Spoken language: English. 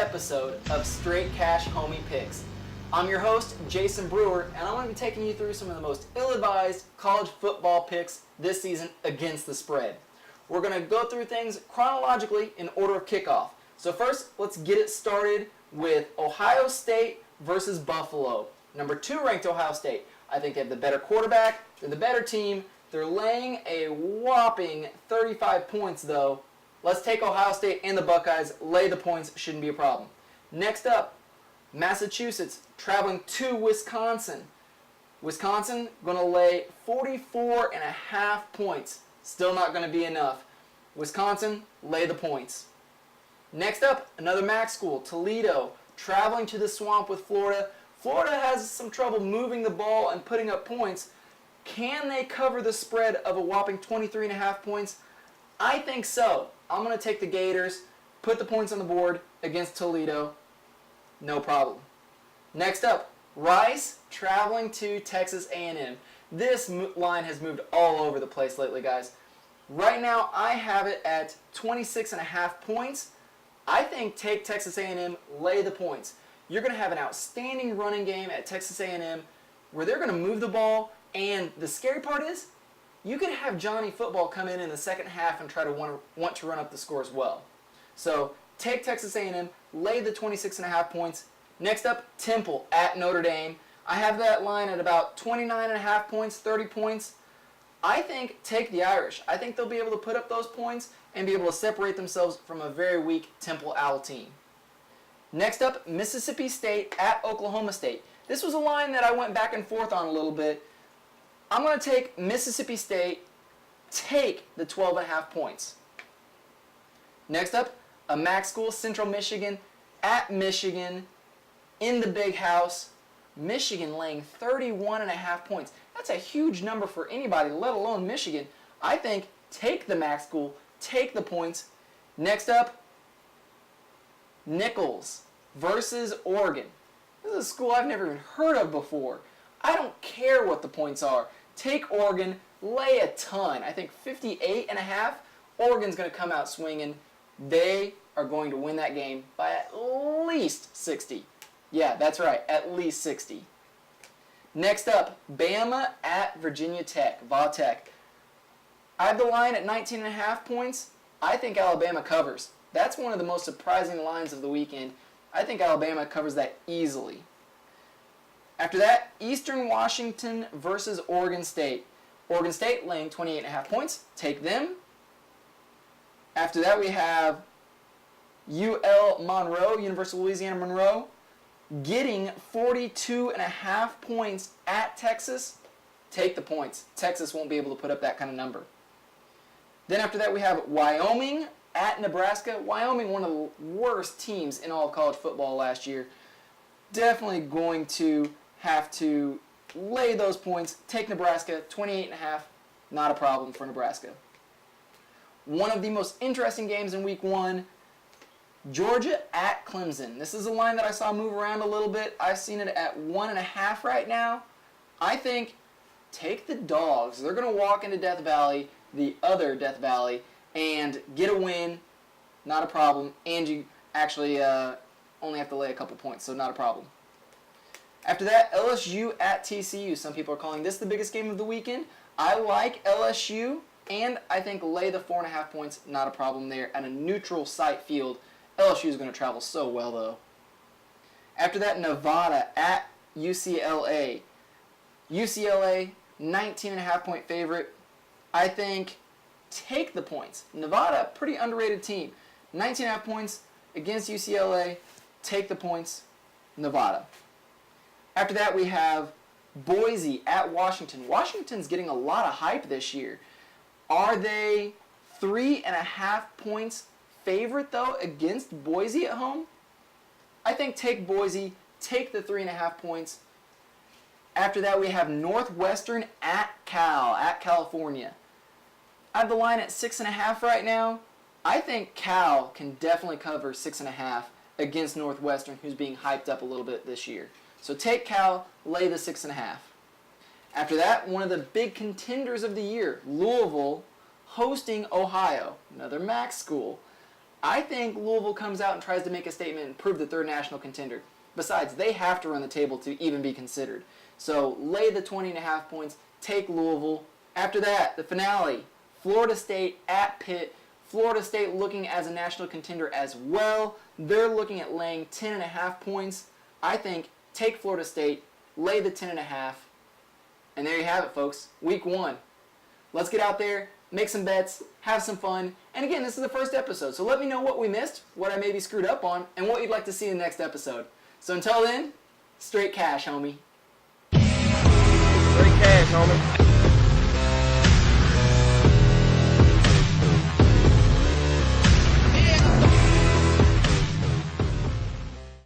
episode of Straight Cash Homey Picks. I'm your host, Jason Brewer, and I'm going to be taking you through some of the most ill-advised college football picks this season against the spread. We're going to go through things chronologically in order of kickoff. So first, let's get it started with Ohio State versus Buffalo. Number 2 ranked Ohio State. I think they have the better quarterback, they're the better team. They're laying a whopping 35 points though. Let's take Ohio State and the Buckeyes, lay the points, shouldn't be a problem. Next up, Massachusetts traveling to Wisconsin. Wisconsin going to lay 44.5 points. Still not going to be enough. Wisconsin, lay the points. Next up, another MAC school, Toledo, traveling to the Swamp with Florida. Florida has some trouble moving the ball and putting up points. Can they cover the spread of a whopping 23.5 points? I think so. I'm going to take the Gators, put the points on the board against Toledo. No problem. Next up, Rice traveling to Texas A&M. This line has moved all over the place lately, guys. Right now, I have it at 26.5 points. I think take Texas A&M, lay the points. You're going to have an outstanding running game at Texas A&M where they're going to move the ball, and the scary part is you could have Johnny Football come in the second half and try to want to run up the score as well. So take Texas A&M, lay the 26.5 points. Next up, Temple at Notre Dame. I have that line at about 29.5 points, 30 points. I think take the Irish. I think they'll be able to put up those points and be able to separate themselves from a very weak Temple Owl team. Next up, Mississippi State at Oklahoma State. This was a line that I went back and forth on a little bit. I'm going to take Mississippi State, take the 12.5 points. Next up, a MAC school, Central Michigan at Michigan in the Big House. Michigan laying 31.5 points. That's a huge number for anybody, let alone Michigan. I think take the MAC school, take the points. Next up, Nichols versus Oregon. This is a school I've never even heard of before. I don't care what the points are. Take Oregon, lay a ton. I think 58.5. Oregon's going to come out swinging. They are going to win that game by at least 60. Yeah, that's right, at least 60. Next up, Bama at Virginia Tech, Va Tech. I have the line at 19.5 points. I think Alabama covers. That's one of the most surprising lines of the weekend. I think Alabama covers that easily. After that, Eastern Washington versus Oregon State. Oregon State laying 28.5 points. Take them. After that, we have UL Monroe, University of Louisiana Monroe, getting 42.5 points at Texas. Take the points. Texas won't be able to put up that kind of number. Then after that, we have Wyoming at Nebraska. Wyoming, one of the worst teams in all of college football last year. Definitely going to have to lay those points. Take Nebraska, 28.5. Not a problem for Nebraska. One of the most interesting games in week 1, Georgia at Clemson. This is a line that I saw move around a little bit. I've seen it at 1.5 right now. I think take the Dogs. They're going to walk into Death Valley, the other Death Valley, and get a win. Not a problem. And you actually only have to lay a couple points, so not a problem. After that, LSU at TCU. Some people are calling this the biggest game of the weekend. I like LSU, and I think lay the 4.5 points. Not a problem there. At a neutral site field, LSU is going to travel so well, though. After that, Nevada at UCLA. UCLA, 19.5 point favorite. I think take the points. Nevada, pretty underrated team. 19.5 points against UCLA. Take the points. Nevada. After that, we have Boise at Washington. Washington's getting a lot of hype this year. Are they 3.5 points favorite, though, against Boise at home? I think take Boise, take the 3.5 points. After that, we have Northwestern at Cal, at California. I have the line at 6.5 right now. I think Cal can definitely cover 6.5 against Northwestern, who's being hyped up a little bit this year. So take Cal, lay the 6.5. After that, one of the big contenders of the year, Louisville, hosting Ohio, another MAC school. I think Louisville comes out and tries to make a statement and prove that they're a national contender. Besides, they have to run the table to even be considered. So lay the 20.5 points, take Louisville. After that, the finale, Florida State at Pitt. Florida State looking as a national contender as well. They're looking at laying 10.5 points. I think take Florida State, lay the 10.5, and there you have it, folks. Week 1. Let's get out there, make some bets, have some fun. And again, this is the first episode, so let me know what we missed, what I maybe screwed up on, and what you'd like to see in the next episode. So until then, straight cash, homie. Straight cash, homie.